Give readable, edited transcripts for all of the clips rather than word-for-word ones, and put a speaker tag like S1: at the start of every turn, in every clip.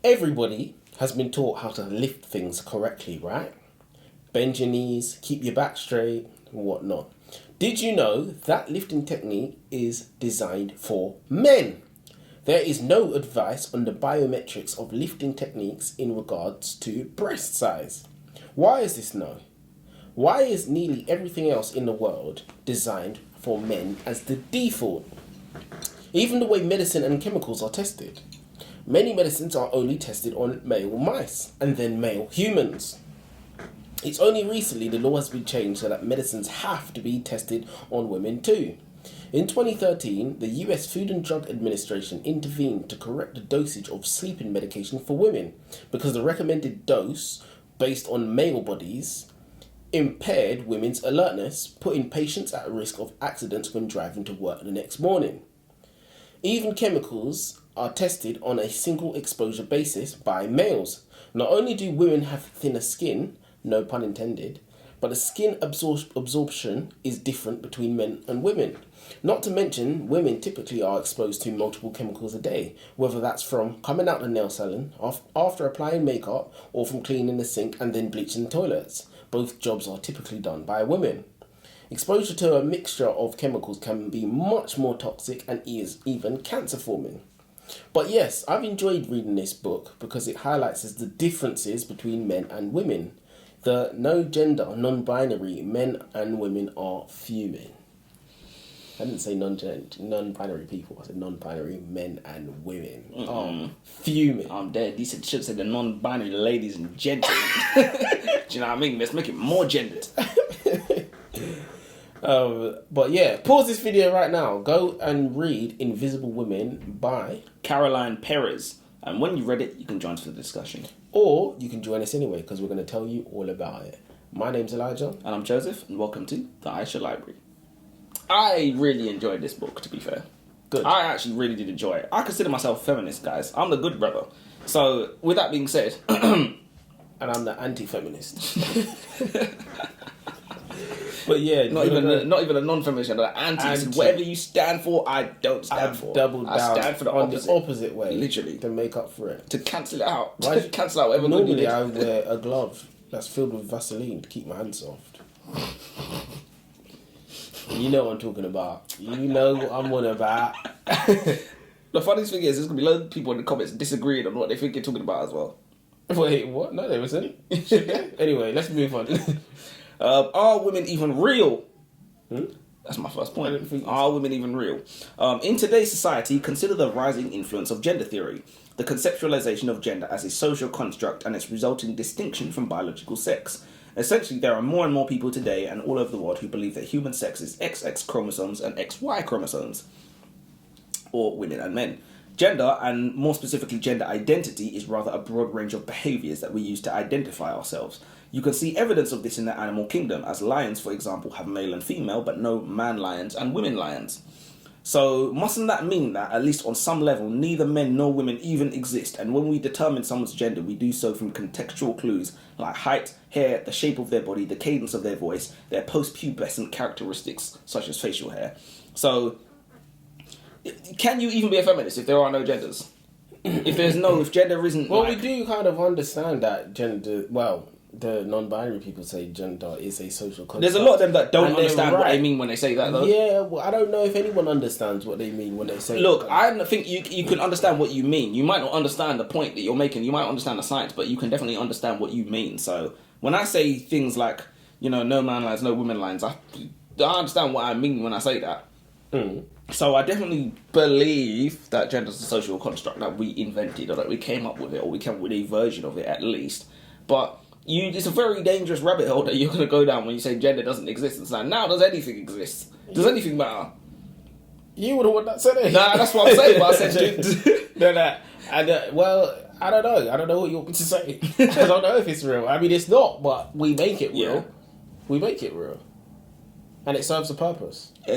S1: Everybody has been taught how to lift things correctly, right? Bend your knees, keep your back straight, and whatnot. Did you know that lifting technique is designed for men? There is no advice on the biometrics of lifting techniques in regards to breast size. Why is this no? Why is nearly everything else in the world designed for men as the default? Even the way medicine and chemicals are tested. Many medicines are only tested on male mice and then male humans. It's only recently the law has been changed so that medicines have to be tested on women too. In 2013, the US Food and Drug Administration intervened to correct the dosage of sleeping medication for women because the recommended dose, based on male bodies, impaired women's alertness, putting patients at risk of accidents when driving to work the next morning. Even chemicals are tested on a single exposure basis by males. Not only do women have thinner skin, no pun intended, but the skin absorption is different between men and women. Not to mention, women typically are exposed to multiple chemicals a day, whether that's from coming out the nail salon, after applying makeup, or from cleaning the sink and then bleaching the toilets. Both jobs are typically done by women. Exposure to a mixture of chemicals can be much more toxic and is even cancer-forming. But yes, I've enjoyed reading this book because it highlights the differences between men and women. The no-gender, non-binary men and women are fuming. I didn't say non-binary people, I said non-binary men and women are fuming.
S2: I'm dead. You should say the non-binary ladies and gentlemen. Do you know what I mean? Let's make it more gendered.
S1: But yeah, pause this video right now. Go and read Invisible Women by
S2: Caroline Perez. And when you've read it, you can join us for the discussion.
S1: Or you can join us anyway, because we're going to tell you all about it. My name's Elijah.
S2: And I'm Joseph, and welcome to the Aisha Library. I really enjoyed this book, to be fair.
S1: Good.
S2: I actually really did enjoy it. I consider myself a feminist, guys. I'm the good brother. So, with that being said...
S1: and I'm the anti-feminist. But yeah...
S2: Not even a non-feminist, the anti. Whatever you stand for, I don't stand for.
S1: Double down.
S2: I stand for the
S1: opposite way.
S2: Literally.
S1: To make up for it.
S2: To cancel it out. To cancel out whatever good you did.
S1: Normally I wear a glove that's filled with Vaseline to keep my hands soft. You know what I'm talking about. You know what I'm on about.
S2: The funniest thing is, there's going to be loads of people in the comments disagreeing on what they think you're talking about as well.
S1: Wait, what? No, there isn't. Anyway, let's move on.
S2: Are women even real? That's my first point. Are women even real? In today's society, consider the rising influence of gender theory, the conceptualization of gender as a social construct and its resulting distinction from biological sex. Essentially, there are more and more people today and all over the world who believe that human sex is XX chromosomes and XY chromosomes, or women and men. Gender, and more specifically gender identity, is rather a broad range of behaviours that we use to identify ourselves. You can see evidence of this in the animal kingdom, as lions, for example, have male and female, but no man lions and women lions. So, mustn't that mean that, at least on some level, neither men nor women even exist, and when we determine someone's gender, we do so from contextual clues like height, hair, the shape of their body, the cadence of their voice, their post-pubescent characteristics, such as facial hair. So, can you even be a feminist if there are no genders? If gender isn't...
S1: Well, we do kind of understand that gender... Well, the non-binary people say gender is a social construct.
S2: There's a lot of them that don't understand what they mean when they say that, though.
S1: Yeah, well, I don't know if anyone understands what they mean when they say
S2: Look, I think you can understand what you mean. You might not understand the point that you're making. You might understand the science, but you can definitely understand what you mean. So, when I say things like, no man lines, no women lines, I understand what I mean when I say that. So I definitely believe that gender is a social construct that we invented, or that we came up with it, or we came up with a version of it at least. But it's a very dangerous rabbit hole that you're going to go down when you say gender doesn't exist. It's like, now does anything exist? Does anything matter?
S1: You would have what that said it.
S2: Nah, that's what I'm saying. But I said,
S1: well, I don't know. I don't know what you want me to say. I don't know if it's real. I mean, it's not, but we make it real.
S2: Yeah.
S1: We make it real. And it serves a purpose.
S2: I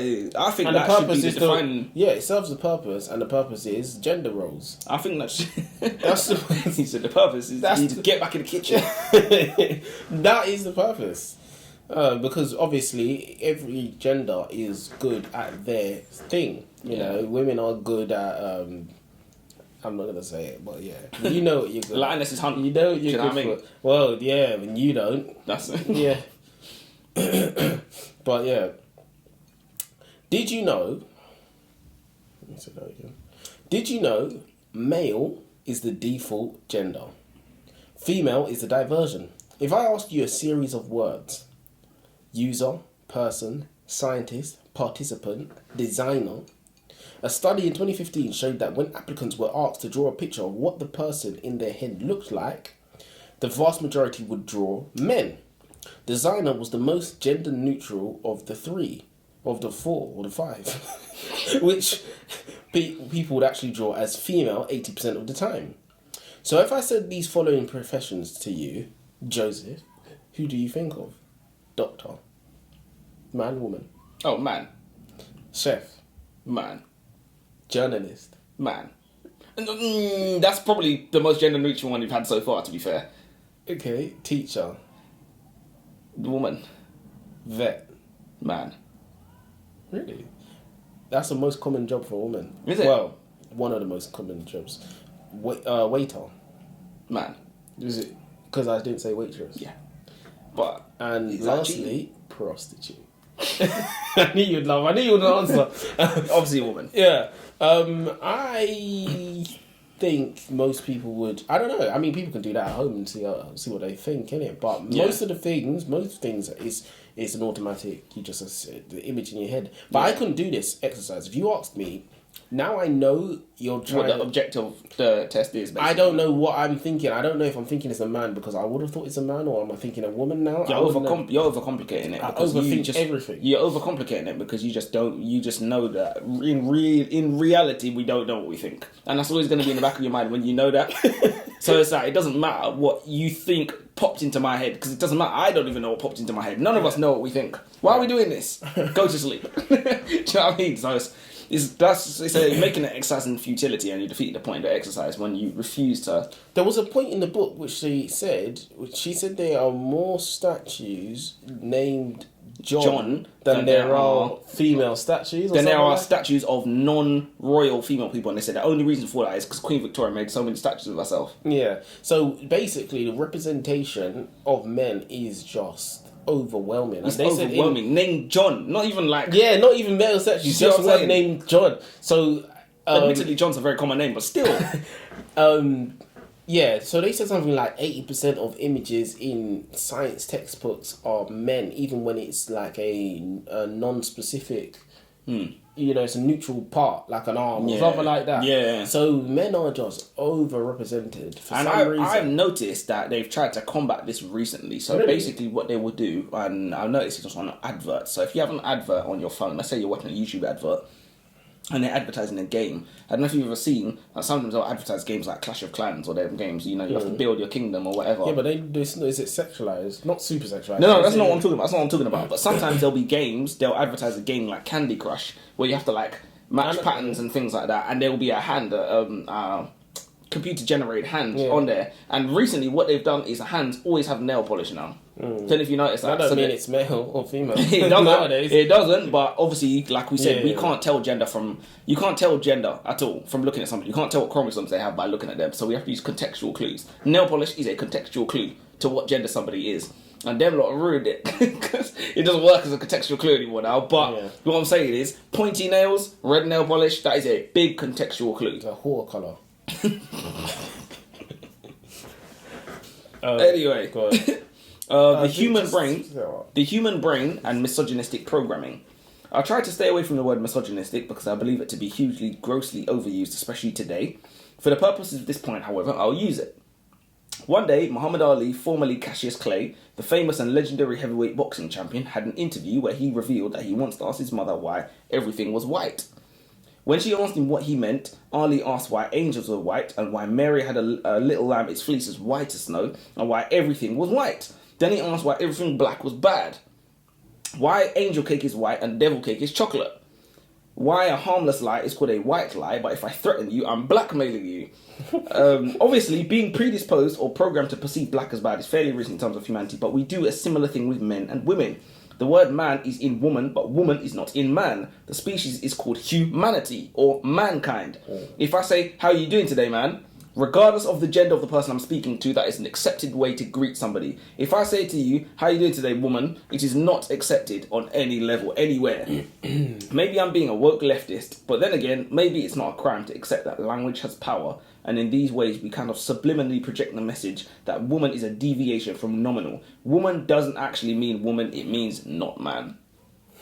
S2: think
S1: and
S2: that
S1: the purpose
S2: should be
S1: is
S2: the defining...
S1: Yeah, it serves a purpose, and the purpose is gender roles.
S2: I think that's
S1: he
S2: said the purpose is to get back in the kitchen.
S1: That is the purpose. Because obviously every gender is good at their thing. You know, women are good at I'm not gonna say it, but yeah, you know what you're good.
S2: Lioness is hunting.
S1: You know what you're
S2: Do you know
S1: good
S2: what I mean?
S1: for. Well, yeah, and you don't.
S2: That's
S1: Yeah. But yeah. Did you know? Let me say that again. Did you know male is the default gender? Female is the diversion. If I ask you a series of words, user, person, scientist, participant, designer, a study in 2015 showed that when applicants were asked to draw a picture of what the person in their head looked like, the vast majority would draw men. Designer was the most gender neutral of the three, of the four, or the five, which people would actually draw as female 80% of the time. So if I said these following professions to you, Joseph, who do you think of? Doctor. Man, woman.
S2: Oh, man.
S1: Chef.
S2: Man.
S1: Journalist.
S2: Man. That's probably the most gender neutral one you've had so far, to be fair.
S1: Okay. Teacher.
S2: Woman.
S1: Vet.
S2: Man.
S1: Really? That's the most common job for a woman.
S2: Is it?
S1: Well, one of the most common jobs. Waiter.
S2: Man.
S1: Is it? Because I didn't say waitress.
S2: Yeah. But
S1: And
S2: is that
S1: lastly,
S2: cheating?
S1: prostitute. I knew you'd laugh. I knew you would answer.
S2: Obviously a woman.
S1: Yeah. I think most people would. I don't know. I mean, people can do that at home and see what they think, innit? But most things is an automatic. You just the image in your head. But I couldn't do this exercise. If you asked me, now I know you're trying.
S2: What the objective of the test is, basically.
S1: I don't know what I'm thinking. I don't know if I'm thinking it's a man because I would have thought it's a man, or am I thinking a woman now?
S2: You're overcomplicating it.
S1: I
S2: Because
S1: overthink everything.
S2: You're overcomplicating it because you just don't. You just know that in reality we don't know what we think, and that's always going to be in the back of your mind when you know that. So it's like it doesn't matter what you think popped into my head because it doesn't matter. I don't even know what popped into my head. None of us know what we think. Why are we doing this? Go to sleep. Do you know what I mean? So it's making an exercise in futility, and you defeat the point of the exercise when you refuse to. There
S1: was a point in the book which she said there are more statues named John than there are female statues.
S2: Then there are statues of non-royal female people, and they said the only reason for that is because Queen Victoria made so many statues of herself.
S1: Yeah. So basically, the representation of men is just overwhelming.
S2: It's overwhelming. Named John, not even like
S1: not even male statues. Just one named John. So
S2: admittedly, John's a very common name, but still.
S1: Yeah, so they said something like 80% of images in science textbooks are men, even when it's like a non-specific, it's a neutral part, like an arm or something like that.
S2: Yeah.
S1: So men are just overrepresented for some reason.
S2: I've noticed that they've tried to combat this recently. So basically what they will do, and I've noticed it on adverts. So if you have an advert on your phone, let's say you're watching a YouTube advert, and they're advertising a game. I don't know if you've ever seen, sometimes they'll advertise games like Clash of Clans or them games, you have to build your kingdom or whatever.
S1: Yeah, but is it sexualised? Not super sexualised.
S2: No, that's not what I'm talking about. That's not what I'm talking about. But sometimes there'll be games, they'll advertise a game like Candy Crush, where you have to match patterns and things like that, and there will be a hand, computer-generated hand on there. And recently what they've done is the hands always have nail polish now. Don't know if you noticed that.
S1: I don't mean it's male or female.
S2: It doesn't. Nowadays. It doesn't, but obviously, like we said, we can't tell gender you can't tell gender at all from looking at somebody. You can't tell what chromosomes they have by looking at them, so we have to use contextual clues. Nail polish is a contextual clue to what gender somebody is. And them lot ruined it, because it doesn't work as a contextual clue anymore now, but what I'm saying is, pointy nails, red nail polish, that is a big contextual clue.
S1: It's a whore colour.
S2: Anyway. The human brain and misogynistic programming. I try to stay away from the word misogynistic because I believe it to be hugely, grossly overused, especially today. For the purposes of this point, however, I'll use it. One day, Muhammad Ali, formerly Cassius Clay, the famous and legendary heavyweight boxing champion, had an interview where he revealed that he once asked his mother why everything was white. When she asked him what he meant, Ali asked why angels were white and why Mary had a little lamb, its fleece as white as snow, and why everything was white. Then he asked why everything black was bad. Why angel cake is white and devil cake is chocolate. Why a harmless lie is called a white lie, but if I threaten you, I'm blackmailing you. Obviously, being predisposed or programmed to perceive black as bad is fairly recent in terms of humanity, but we do a similar thing with men and women. The word man is in woman, but woman is not in man. The species is called humanity or mankind. If I say, how are you doing today, man? Regardless of the gender of the person I'm speaking to, that is an accepted way to greet somebody. If I say to you, how are you doing today, woman? It is not accepted on any level, anywhere. Maybe I'm being a woke leftist, but then again, maybe it's not a crime to accept that language has power. And in these ways, we kind of subliminally project the message that woman is a deviation from nominal. Woman doesn't actually mean woman, it means not man.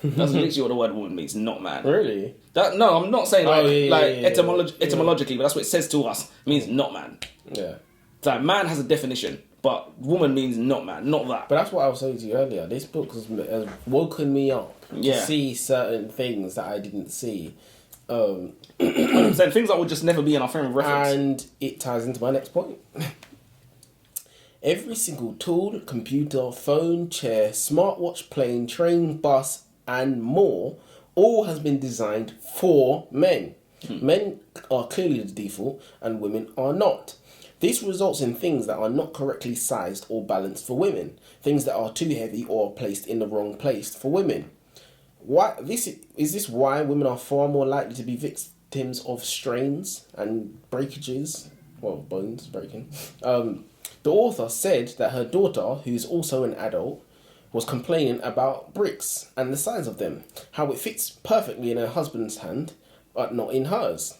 S2: That's literally what the word woman means, not man.
S1: Really?
S2: No, I'm not saying etymologically, but that's what it says to us. It means not man.
S1: Yeah.
S2: It's like man has a definition, but woman means not man, not that.
S1: But that's what I was saying to you earlier. This book has woken me up to see certain things that I didn't see.
S2: 100%, things that would just never be in our frame of reference.
S1: And it ties into my next point. Every single tool, computer, phone, chair, smartwatch, plane, train, bus, and more, all has been designed for men. Men are clearly the default, and women are not. This results in things that are not correctly sized or balanced for women, things that are too heavy or placed in the wrong place for women. Is this why women are far more likely to be victims of strains and breakages? Well, bones breaking. The author said that her daughter, who is also an adult, was complaining about bricks and the size of them, how it fits perfectly in her husband's hand, but not in hers.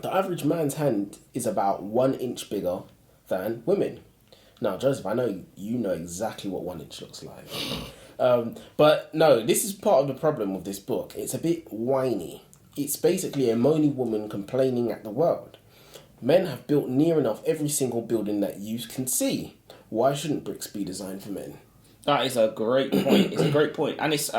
S1: The average man's hand is about 1 inch bigger than women. Now, Joseph, I know you know exactly what 1 inch looks like. But no, this is part of the problem with this book. It's a bit whiny. It's basically a moany woman complaining at the world. Men have built near enough every single building that you can see. Why shouldn't bricks be designed for men?
S2: That is a great point. It's a great point. And it's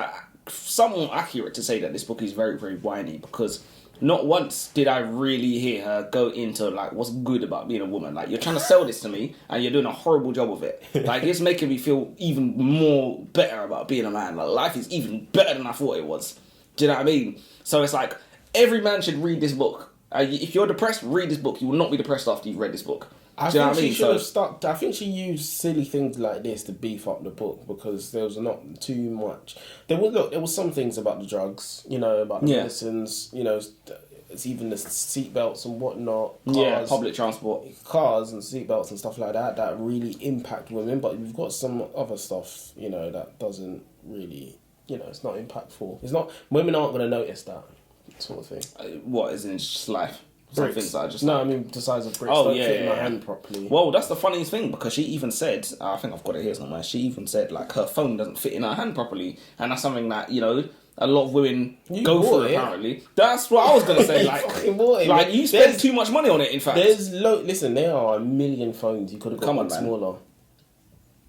S2: somewhat accurate to say that this book is very, very whiny, because not once did I really hear her go into, like, what's good about being a woman. Like, you're trying to sell this to me, and you're doing a horrible job of it. Like, it's making me feel even more better about being a man. Like, life is even better than I thought it was. Do you know what I mean? So it's like, every man should read this book. If you're depressed, read this book. You will not be depressed after you've read this book.
S1: I think she used silly things like this to beef up the book, because there was not too much. There was some things about the drugs, about the medicines, it's even the seatbelts and whatnot.
S2: Cars, public transport.
S1: Cars and seatbelts and stuff like that really impact women, but we've got some other stuff, that doesn't really, it's not impactful. Women aren't going to notice that sort of thing.
S2: What, is in just life?
S1: Bricks.
S2: Things that are just
S1: I mean the size of bricks don't fit in my hand properly.
S2: Well, that's the funniest thing, because she even said, I think I've got it here somewhere, she even said, like, her phone doesn't fit in her hand properly, and that's something that, a lot of women go through, apparently. That's what I was going to say, like you spend too much money on it, in fact.
S1: Listen, there are a million phones. You could have got one smaller.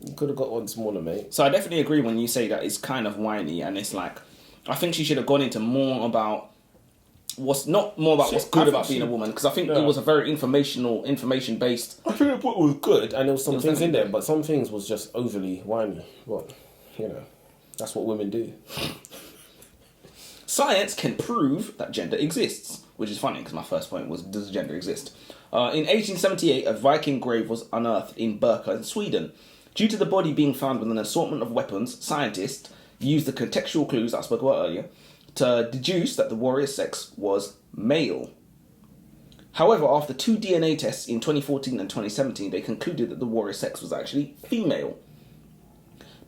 S1: You could have got one smaller, mate.
S2: So I definitely agree when you say that it's kind of whiny, and it's like, I think she should have gone into more about what's good about being a woman, because I think it was a very information based.
S1: I think the book was good, and there was some things in there, but some things was just overly whiny. But that's what women do.
S2: Science can prove that gender exists, which is funny because my first point was, does gender exist? In 1878, a Viking grave was unearthed in Birka in Sweden. Due to the body being found with an assortment of weapons, scientists used the contextual clues that I spoke about earlier to deduce that the warrior's sex was male. However, after 2 DNA tests in 2014 and 2017, they concluded that the warrior's sex was actually female.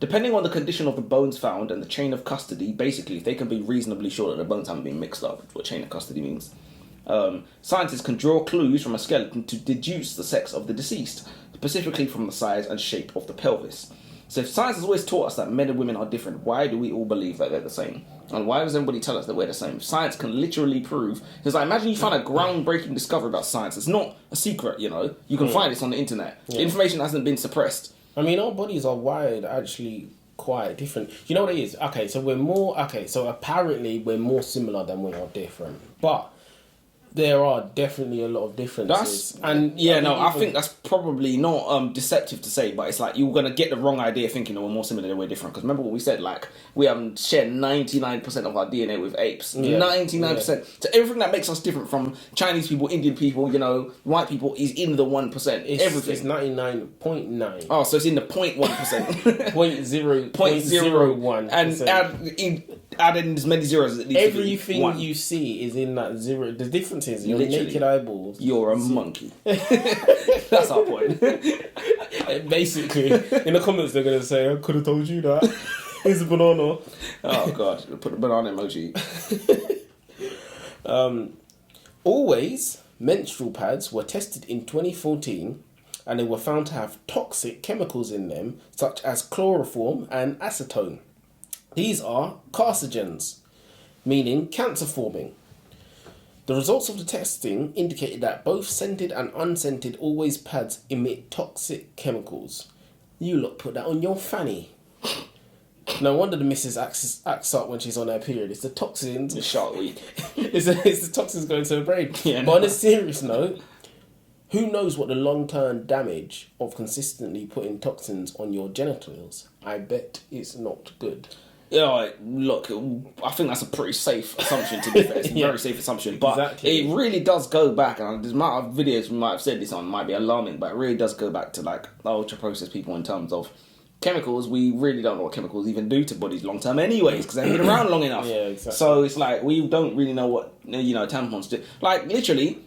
S2: Depending on the condition of the bones found and the chain of custody, basically, if they can be reasonably sure that the bones haven't been mixed up, what chain of custody means, scientists can draw clues from a skeleton to deduce the sex of the deceased, specifically from the size and shape of the pelvis. So if science has always taught us that men and women are different, why do we all believe that they're the same? And why does everybody tell us that we're the same? Science can literally prove... Because imagine you find a groundbreaking discovery about science. It's not a secret, You can find this on the internet. Yeah. Information hasn't been suppressed.
S1: I mean, our bodies are wired actually quite different. You know what it is? So apparently we're more similar than we are different. But There are definitely a lot of differences.
S2: I think that's probably not deceptive to say, but it's like you're gonna get the wrong idea thinking that we're more similar than we're different. Because remember what we said, like we share 99% of our DNA with apes. 99%. So everything that makes us different from Chinese people, Indian people, white people is in the 1%. Everything.
S1: It's 99.9.
S2: Oh, so it's in the 0.1%.
S1: 0.01.
S2: And add in as many zeros as it needs
S1: everything
S2: to be.
S1: You see is in that zero. The difference is your
S2: Literally,
S1: naked eyeballs.
S2: You're a monkey. That's our point.
S1: Basically, in the comments they're gonna say, "I could have told you that." Here's a banana.
S2: Oh god, put the banana emoji.
S1: Always, menstrual pads were tested in 2014, and they were found to have toxic chemicals in them, such as chloroform and acetone. These are carcinogens, meaning cancer-forming. The results of the testing indicated that both scented and unscented Always pads emit toxic chemicals. You lot put that on your fanny. No wonder the missus acts up when she's on her period. It's the toxins.
S2: It's Shark Week.
S1: it's the toxins going to her brain.
S2: Yeah,
S1: but on a serious note, who knows what the long-term damage of consistently putting toxins on your genitals? I bet it's not good.
S2: Yeah, look, I think that's a pretty safe assumption, to be fair. It's a very safe assumption. But exactly. It really does go back, and the amount of videos we might have said this on might be alarming, but it really does go back to like the ultra-processed people in terms of chemicals. We really don't know what chemicals even do to bodies long-term anyways, because they've been around long enough.
S1: Yeah, exactly.
S2: So it's like, we don't really know what, tampons do. Like, literally,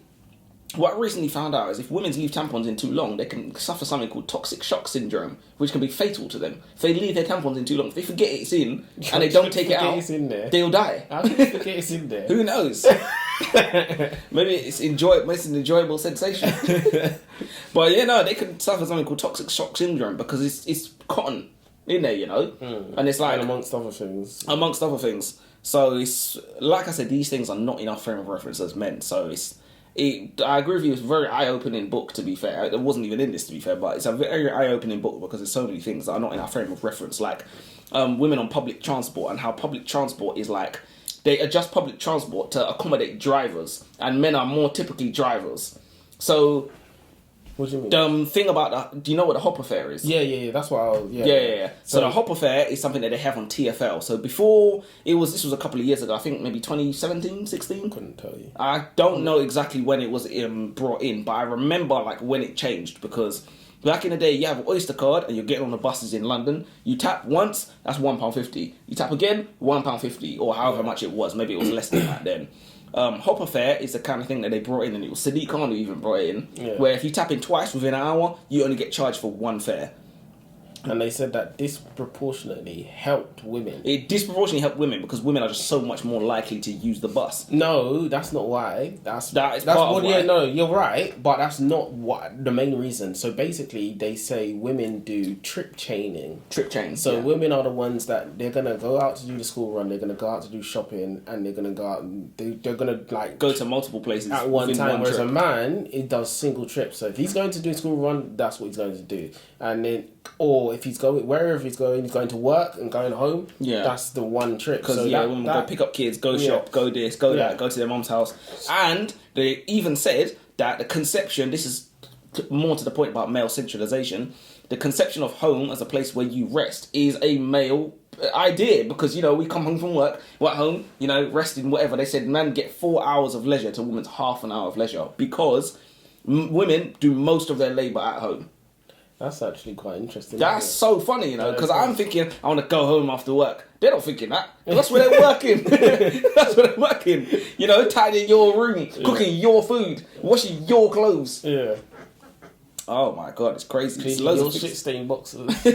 S2: what I recently found out is if women leave tampons in too long, they can suffer something called toxic shock syndrome, which can be fatal to them. If they leave their tampons in too long, if they forget it's in, and they don't take it out, they'll die.
S1: How can you forget it's in there?
S2: Who knows? Maybe it's an enjoyable sensation. But they can suffer something called toxic shock syndrome because it's cotton in there, and it's like,
S1: and amongst other things.
S2: So it's like I said, these things are not in our frame of reference as men. So I agree with you. It's a very eye-opening book, to be fair. It wasn't even in this, to be fair, but it's a very eye-opening book because there's so many things that are not in our frame of reference, like women on public transport and how public transport is like, they adjust public transport to accommodate drivers, and men are more typically drivers. So,
S1: what do you mean?
S2: The thing about do you know what the hopper fare is?
S1: Yeah. That's what
S2: Yeah. So the hopper fare is something that they have on TFL. So before this was a couple of years ago. I think maybe 2017, 16.
S1: Couldn't tell you.
S2: I don't know exactly when it was brought in, but I remember like when it changed, because back in the day, you have an Oyster card and you're getting on the buses in London. You tap once, that's £1.50. You tap again, £1.50, or however much it was. Maybe it was less than that then. Hopper fare is the kind of thing that they brought in, and it was Sadiq Khan who even brought it in, where if you tap in twice within an hour, you only get charged for one fare.
S1: And they said that disproportionately helped women.
S2: It disproportionately helped women because women are just so much more likely to use the bus.
S1: No, that's not why. That's
S2: part of why.
S1: Yeah, no, you're right, but that's not what the main reason. So basically, they say women do trip chaining. So women are the ones that they're gonna go out to do the school run. They're gonna go out to do shopping, and they're gonna go out. And they're gonna like
S2: go to multiple places
S1: at one time. Whereas a man, it does single trips. So if he's going to do school run, that's what he's going to do, and then. Or if he's going wherever he's going to work and going home. Yeah, that's the one trip.
S2: Because women go pick up kids, go shop, go this, go that, go to their mom's house, and they even said that the conception. This is more to the point about male centralization. The conception of home as a place where you rest is a male idea because we come home from work, we're at home, resting, whatever. They said men get 4 hours of leisure to women's half an hour of leisure because women do most of their labour at home.
S1: That's actually quite interesting.
S2: That's so funny, because I'm thinking, I want to go home after work. They're not thinking that. That's where they're working. That's where they're working. Tidying your room, cooking your food, washing your clothes.
S1: Yeah.
S2: Oh my God, it's crazy.
S1: Cleaning your shit-stained boxes.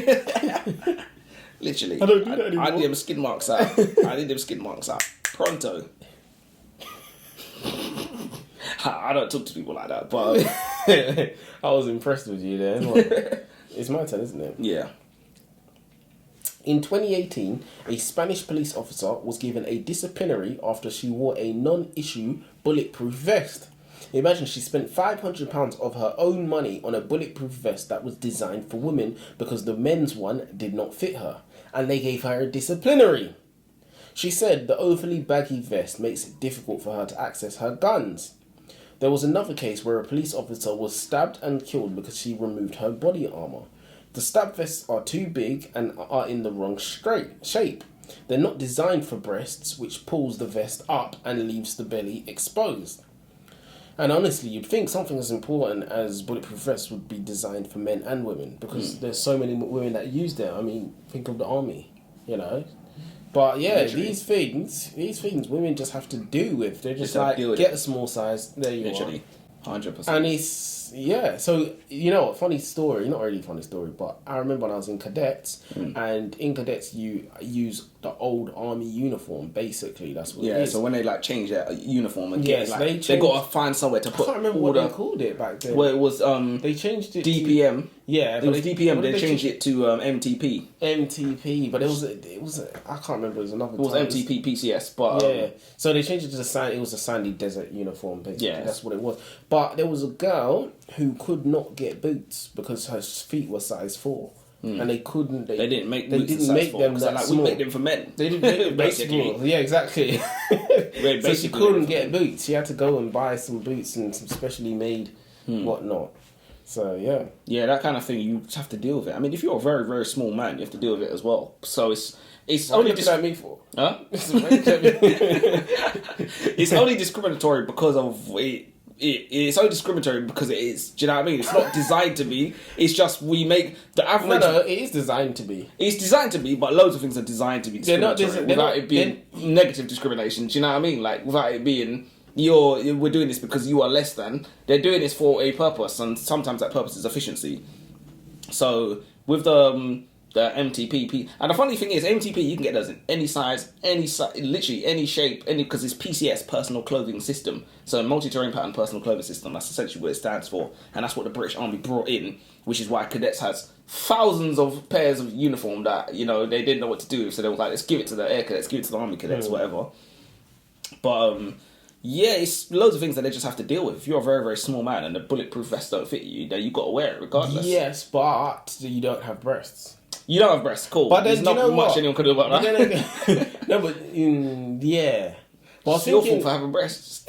S2: Literally.
S1: I don't do that anymore.
S2: I need them skid marks out. Pronto. I don't talk to people like that, but
S1: I was impressed with you there. It's my turn, isn't it?
S2: Yeah.
S1: In 2018, a Spanish police officer was given a disciplinary after she wore a non-issue bulletproof vest. Imagine she spent £500 of her own money on a bulletproof vest that was designed for women because the men's one did not fit her, and they gave her a disciplinary. She said the overly baggy vest makes it difficult for her to access her guns. There was another case where a police officer was stabbed and killed because she removed her body armor. The stab vests are too big and are in the wrong shape. They're not designed for breasts, which pulls the vest up and leaves the belly exposed. And honestly, you'd think something as important as bulletproof vests would be designed for men and women, because there's so many women that use them. I mean, think of the army, you know. But yeah,
S2: Literally.
S1: these things women just have to deal with. They're just like,
S2: deal with
S1: get
S2: it.
S1: a small size, there you
S2: Literally.
S1: are.
S2: 100%.
S1: And it's, yeah, so, you know what, funny story, not really funny story, but I remember when I was in cadets, and in cadets you use the old army uniform, basically, that's what it is.
S2: So when they like change their uniform and
S1: Yes,
S2: they got to find somewhere to
S1: I
S2: put
S1: can't remember
S2: all
S1: what
S2: the...
S1: they called it back then.
S2: Well, it was
S1: They changed it
S2: DPM.
S1: Yeah,
S2: It was DPM.
S1: what
S2: They
S1: did
S2: changed it to MTP.
S1: MTP, but it was I can't remember. It was another.
S2: It was
S1: time.
S2: MTP PCS, but
S1: Yeah, so they changed it to it was a sandy desert uniform. Basically,
S2: Yeah.
S1: that's what it was. But there was a girl who could not get boots because her feet were size 4, and they couldn't.
S2: they didn't make
S1: They
S2: boots
S1: didn't
S2: size
S1: make
S2: 4,
S1: them
S2: 'cause
S1: that
S2: like,
S1: small.
S2: we make them for men.
S1: They didn't make them that
S2: Basically.
S1: small. Yeah, exactly. So she
S2: basically
S1: couldn't
S2: made
S1: get
S2: them
S1: boots. She had to go and buy some boots and some specially made whatnot. So yeah.
S2: Yeah, that kind of thing, you just have to deal with it. I mean, if you're a very, very small man, you have to deal with it as well. So it's
S1: What are
S2: only
S1: you looking at me for?
S2: Huh?
S1: It's
S2: It's only discriminatory because of it. It's only discriminatory because it is. Do you know what I mean? It's not designed to be. It's just we make the average.
S1: No, it is designed to be.
S2: It's designed to be, but loads of things are designed to be
S1: They're not
S2: discriminatory
S1: they're
S2: without
S1: not-
S2: it being negative discrimination. Do you know what I mean? Like without it being we're doing this because you are less than. They're doing this for a purpose, and sometimes that purpose is efficiency. So with the MTP, and the funny thing is, MTP you can get those in any size, literally any shape, because it's PCS, personal clothing system. So multi-terrain pattern personal clothing system. That's essentially what it stands for, and that's what the British Army brought in, which is why cadets has thousands of pairs of uniform that they didn't know what to do with. So they were like, let's give it to the air cadets, give it to the army cadets, whatever. But yeah, it's loads of things that they just have to deal with. If you're a very, very small man and the bulletproof vest don't fit you, then you got to wear it regardless.
S1: Yes, but you don't have breasts.
S2: You don't have breasts, cool.
S1: But then,
S2: there's not
S1: you know
S2: much
S1: what?
S2: anyone can do about
S1: But
S2: that.
S1: then again, no, but yeah. But
S2: It's your fault for having breasts.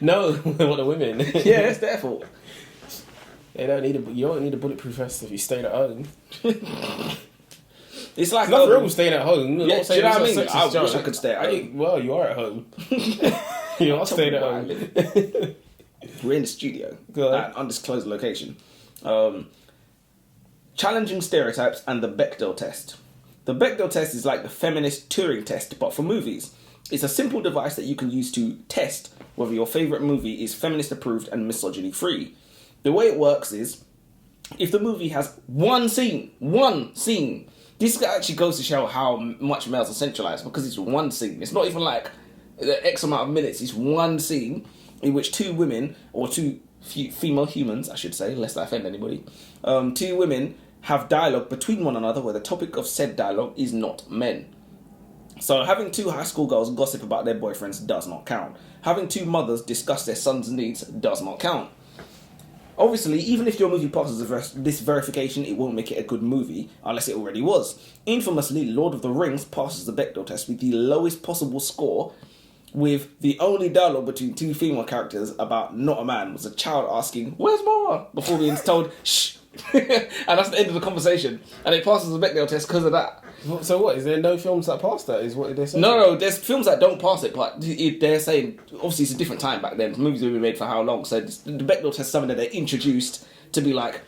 S1: No, what the women?
S2: Yeah, it's their fault.
S1: You don't need a bulletproof vest if you stay at home.
S2: It's like
S1: Nothing wrong with staying at home.
S2: Yeah, do you know what I mean? I wish I could stay at home.
S1: Well, you are at home. You are staying at home.
S2: We're in the studio
S1: Go on.
S2: at an undisclosed location. Challenging stereotypes and the Bechdel test. The Bechdel test is like the feminist Turing test, but for movies. It's a simple device that you can use to test whether your favourite movie is feminist approved and misogyny free. The way it works is, if the movie has one scene, this actually goes to show how much males are centralised, because it's one scene. It's not even like X amount of minutes. It's one scene in which two women, or two female humans, I should say, lest I offend anybody, two women have dialogue between one another where the topic of said dialogue is not men. So having two high school girls gossip about their boyfriends does not count. Having two mothers discuss their sons' needs does not count. Obviously, even if your movie passes this verification, it won't make it a good movie, unless it already was. Infamously, Lord of the Rings passes the Bechdel test with the lowest possible score, with the only dialogue between two female characters about not a man was a child asking, "Where's Mama?" before being told, "Shh." And that's the end of the conversation. And it passes the Bechdel test because of that.
S1: So what? Is there no films that pass that? Is what they're saying?
S2: No, there's films that don't pass it, but they're saying, obviously it's a different time back then. Movies have been made for how long? So the Bechdel test is something that they introduced to be like,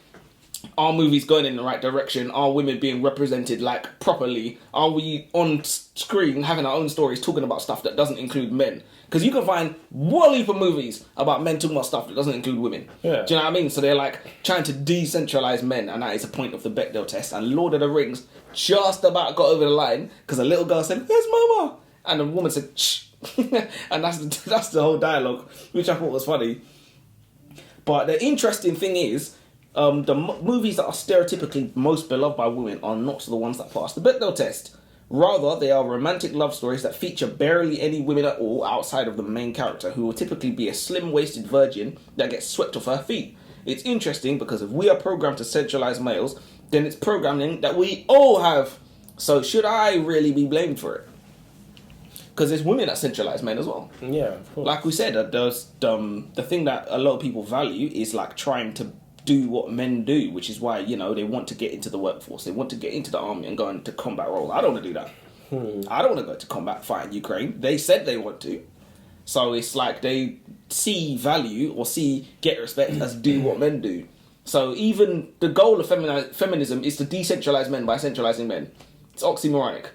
S2: are movies going in the right direction? Are women being represented like properly? Are we on screen having our own stories talking about stuff that doesn't include men? Because you can find one heap of movies about men talking about stuff that doesn't include women.
S1: Yeah.
S2: Do you know what I mean? So they're like trying to decentralize men, and that is a point of the Bechdel test. And Lord of the Rings just about got over the line because a little girl said, "Where's Mama?" And the woman said, "Shh." And that's the whole dialogue, which I thought was funny. But the interesting thing is, the movies that are stereotypically most beloved by women are not the ones that pass the Bechdel test. Rather, they are romantic love stories that feature barely any women at all outside of the main character, who will typically be a slim-waisted virgin that gets swept off her feet. It's interesting because if we are programmed to centralize males, then it's programming that we all have. So should I really be blamed for it? Because there's women that centralise men as well.
S1: Yeah, of course.
S2: Like we said, the thing that a lot of people value is like trying to do what men do, which is why, they want to get into the workforce. They want to get into the army and go into combat roles. I don't want to do that. I don't want to go to combat fight in Ukraine. They said they want to. So it's like they see value or get respect as do what men do. So even the goal of feminism is to decentralise men by centralising men. It's oxymoronic.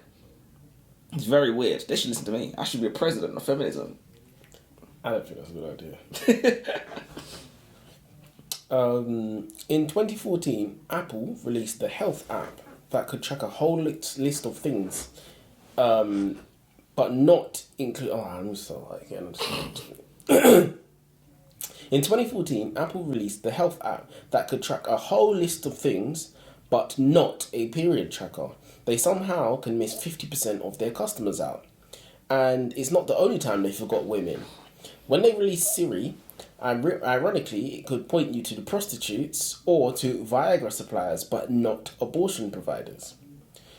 S2: It's very weird. They should listen to me. I should be a president of feminism.
S1: I don't think that's a good idea. In 2014, Apple released the Health app that could track a whole list of things, but not include... Oh, I'm so like again. In 2014, Apple released the Health app that could track a whole list of things, but not a period tracker. They somehow can miss 50% of their customers out. And it's not the only time they forgot women. When they released Siri, ironically, it could point you to the prostitutes or to Viagra suppliers, but not abortion providers.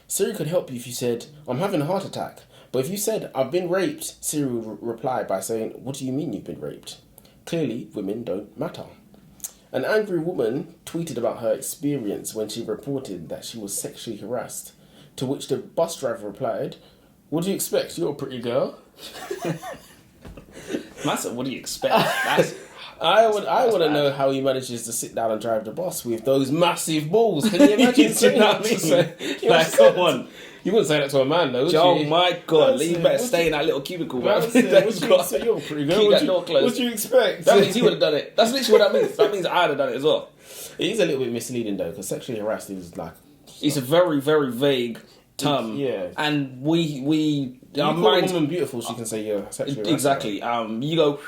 S1: Siri could help you if you said, I'm having a heart attack. But if you said, I've been raped, Siri would reply by saying, what do you mean you've been raped? Clearly, women don't matter. An angry woman tweeted about her experience when she reported that she was sexually harassed, to which the bus driver replied, what do you expect? You're a pretty girl.
S2: That's what do you expect?
S1: I want to know how he manages to sit down and drive the bus with those massive balls. Can you imagine saying that?
S2: Like, come on.
S1: You wouldn't say that to a man, though, would you?
S2: Oh my God, you better stay in that little cubicle, man.
S1: You're a pretty girl.
S2: Keep that door closed.
S1: What do you expect?
S2: That means he would have done it. That's literally what that means. That means I'd have done it as well.
S1: It is a little bit misleading, though, because sexually harassed is like...
S2: It's a very, very vague term.
S1: Yeah.
S2: And we
S1: you call a woman beautiful, she can say you're sexually harassed.
S2: Exactly. You go...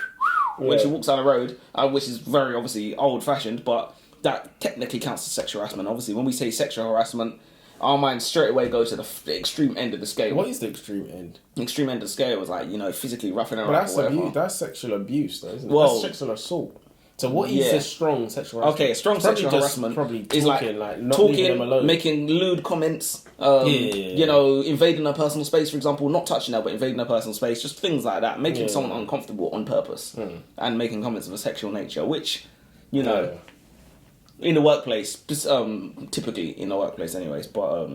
S2: when she walks down the road, which is very obviously old-fashioned, but that technically counts as sexual harassment. Obviously, when we say sexual harassment, our minds straight away go to the extreme end of the scale.
S1: What is the extreme end?
S2: The extreme end of the scale is like, physically roughing her
S1: But
S2: up or whatever.
S1: that's sexual abuse, though, isn't it?
S2: Well,
S1: that's sexual assault. So what is a strong sexual harassment?
S2: Okay, a strong sexual harassment
S1: is not leaving them alone.
S2: Making lewd comments, invading her personal space, for example, not touching her, but invading her personal space, just things like that, making someone uncomfortable on purpose, and making comments of a sexual nature, which, in the workplace, typically in the workplace anyways, but,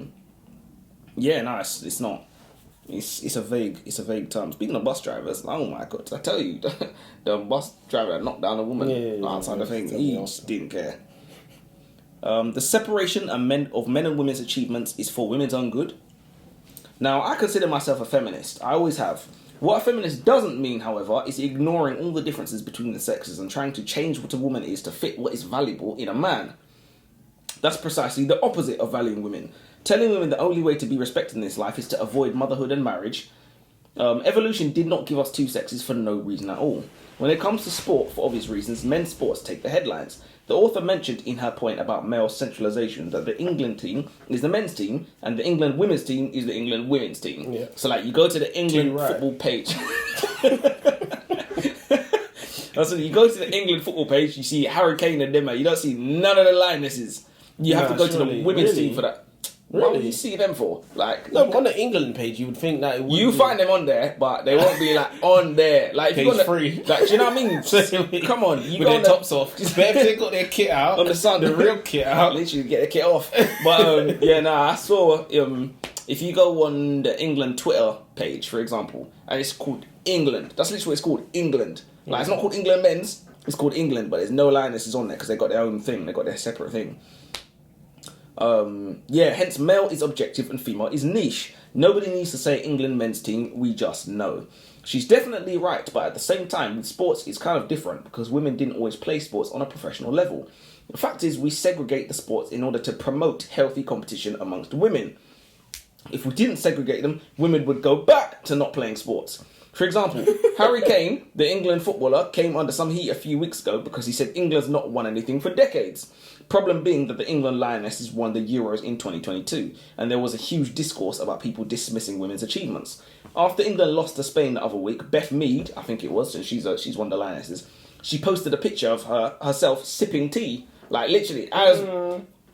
S2: it's not. It's a vague term. Speaking of bus drivers, oh my God, I tell you, the bus driver that knocked down a woman outside the thing, he just didn't care. The separation of men and women's achievements is for women's own good. Now, I consider myself a feminist. I always have. What a feminist doesn't mean, however, is ignoring all the differences between the sexes and trying to change what a woman is to fit what is valuable in a man. That's precisely the opposite of valuing women. Telling women the only way to be respected in this life is to avoid motherhood and marriage. Evolution did not give us two sexes for no reason at all. When it comes to sport, for obvious reasons, men's sports take the headlines. The author mentioned in her point about male centralisation that the England team is the men's team and the England women's team is the England women's team. Yeah. So, you go to the England football page. So you go to the England football page, you see Harry Kane and them, you don't see none of the Lionesses. You have to go to the women's team for that. Really? What would you see them for?
S1: On the England page, you would think that it would
S2: find them on there, but they won't be on there. If
S1: page
S2: you're on
S1: free.
S2: Do you know what I mean? Come on,
S1: you with their tops off. Just better if they got their kit out
S2: on the sun,
S1: the real kit out.
S2: Literally get the kit off. But I saw if you go on the England Twitter page, for example, and it's called England. That's literally what it's called, England. It's not called England Men's. It's called England, but there's no Lionesses on there because they got their own thing. They got their separate thing. Hence male is objective and female is niche. Nobody needs to say England men's team, we just know. She's definitely right, but at the same time, with sports, it's kind of different because women didn't always play sports on a professional level. The fact is, we segregate the sports in order to promote healthy competition amongst women. If we didn't segregate them, women would go back to not playing sports. For example, Harry Kane, the England footballer, came under some heat a few weeks ago because he said England's not won anything for decades. Problem being that the England Lionesses won the Euros in 2022, and there was a huge discourse about people dismissing women's achievements. After England lost to Spain the other week, Beth Mead, I think it was, and she's one of the Lionesses, she posted a picture of herself sipping tea, literally, as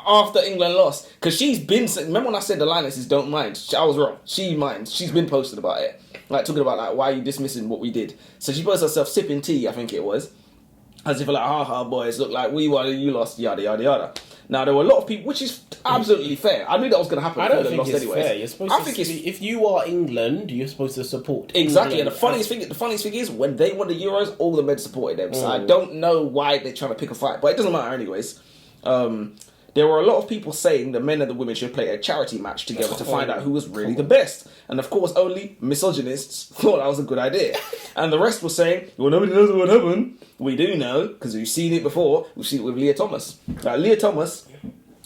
S2: after England lost. Because she's been... Remember when I said the Lionesses don't mind? I was wrong. She minds. She's been posted about it. Like, talking about, like, why are you dismissing what we did? So she posted herself sipping tea, I think it was. As if, like, haha, boys, look like we won and you lost, yada, yada, yada. Now, there were a lot of people, which is absolutely fair. I knew that was going to happen.
S1: I don't think it's fair. You're supposed if you are England, you're supposed to support
S2: exactly.
S1: England.
S2: And the funniest thing is, when they won the Euros, all the men supported them. So I don't know why they're trying to pick a fight, but it doesn't matter anyways. There were a lot of people saying the men and the women should play a charity match together to find out who was really the best. And of course, only misogynists thought that was a good idea. And the rest were saying, well, nobody knows what happened. We do know, because we've seen it before. We've seen it with Leah Thomas. Leah Thomas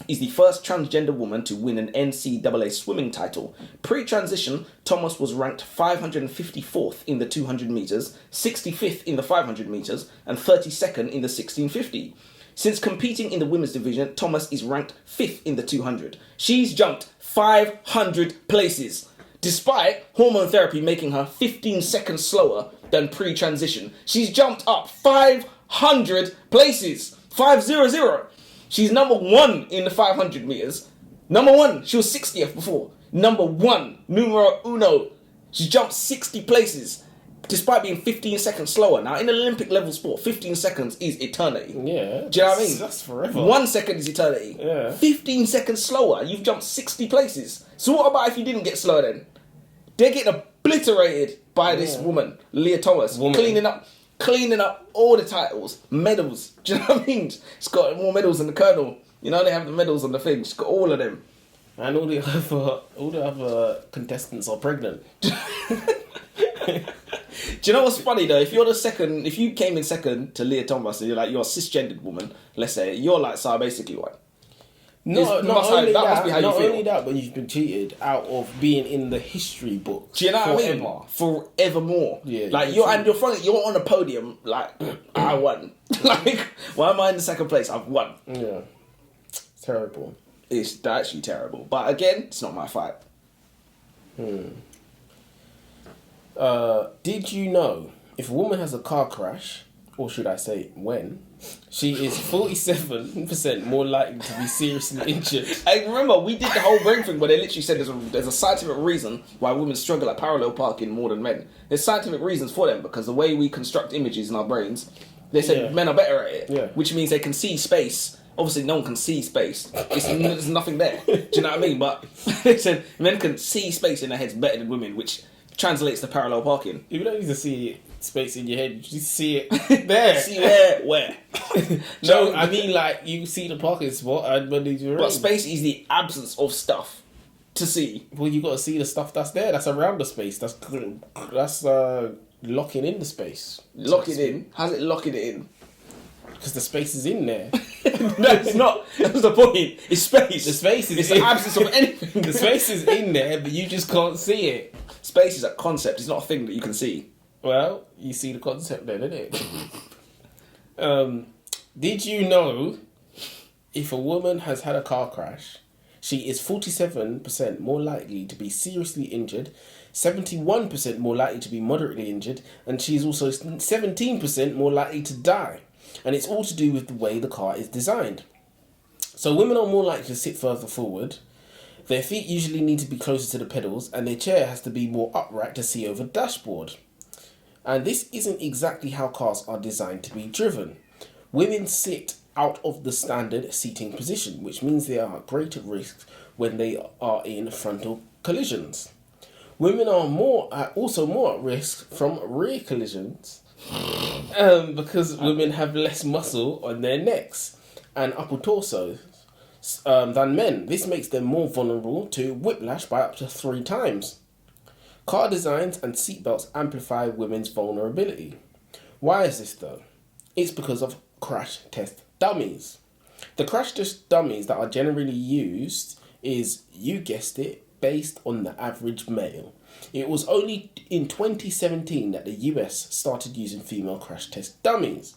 S2: is the first transgender woman to win an NCAA swimming title. Pre-transition, Thomas was ranked 554th in the 200 metres, 65th in the 500 metres, and 32nd in the 1650. Since competing in the women's division, Thomas is ranked 5th in the 200. She's jumped 500 places, despite hormone therapy making her 15 seconds slower than pre-transition. She's jumped up 500 places. 500. She's number 1 in the 500 metres. Number 1. She was 60th before. Number 1. Numero uno. She jumped 60 places. Despite being 15 seconds slower. Now, in an Olympic level sport, 15 seconds is eternity.
S1: Yeah.
S2: Do you know what I mean?
S1: That's forever.
S2: 1 second is eternity.
S1: Yeah.
S2: 15 seconds slower, you've jumped 60 places. So what about if you didn't get slower then? They're getting obliterated by this woman, Leah Thomas, cleaning up all the titles, medals. Do you know what I mean? She's got more medals than the Colonel. You know, they have the medals on the thing. She's got all of them.
S1: And all the other contestants are pregnant.
S2: Do you know what's funny though? If you came in second to Leah Thomas and you're a cisgendered woman, let's say, you're like, so I basically won.
S1: Not only that, but you've been cheated out of being in the history books.
S2: Do you know what I mean? Forevermore.
S1: Yeah.
S2: Like you're on a podium. Like I won. Like why am I in the second place? I've won.
S1: Yeah. It's terrible.
S2: It's actually terrible. But again, it's not my fight.
S1: Did you know if a woman has a car crash, or should I say when, she is 47% more likely to be seriously injured?
S2: I remember we did the whole brain thing where they literally said there's a scientific reason why women struggle at parallel parking more than men. There's scientific reasons for them because the way we construct images in our brains, they said men are better at it, which means they can see space. Obviously, no one can see space. There's nothing there. Do you know what I mean? But they said men can see space in their heads better than women, which translates to parallel parking.
S1: You don't need to see space in your head. You just see it there.
S2: See where?
S1: No, I mean like you see the parking spot and when you're
S2: but space is the absence of stuff to see.
S1: Well, you got to see the stuff that's there. That's around the space. That's locking in the space.
S2: Locking in? How's it locking it in?
S1: Because the space is in there.
S2: No, it's not. That's the point. It's space.
S1: The space is
S2: it's the absence of anything.
S1: The space is in there, but you just can't see it.
S2: Space is a concept. It's not a thing that you can see.
S1: Well, you see the concept then, innit? Did you know if a woman has had a car crash, she is 47% more likely to be seriously injured, 71% more likely to be moderately injured, and she is also 17% more likely to die. And it's all to do with the way the car is designed. So women are more likely to sit further forward. Their feet usually need to be closer to the pedals, and their chair has to be more upright to see over the dashboard. And this isn't exactly how cars are designed to be driven. Women sit out of the standard seating position, which means they are at greater risk when they are in frontal collisions. Women are also more at risk from rear collisions because women have less muscle on their necks and upper torsos than men. This makes them more vulnerable to whiplash by up to 3 times. Car designs and seatbelts amplify women's vulnerability. Why is this though? It's because of crash test dummies. The crash test dummies that are generally used is, you guessed it, based on the average male. It was only in 2017 that the US started using female crash test dummies.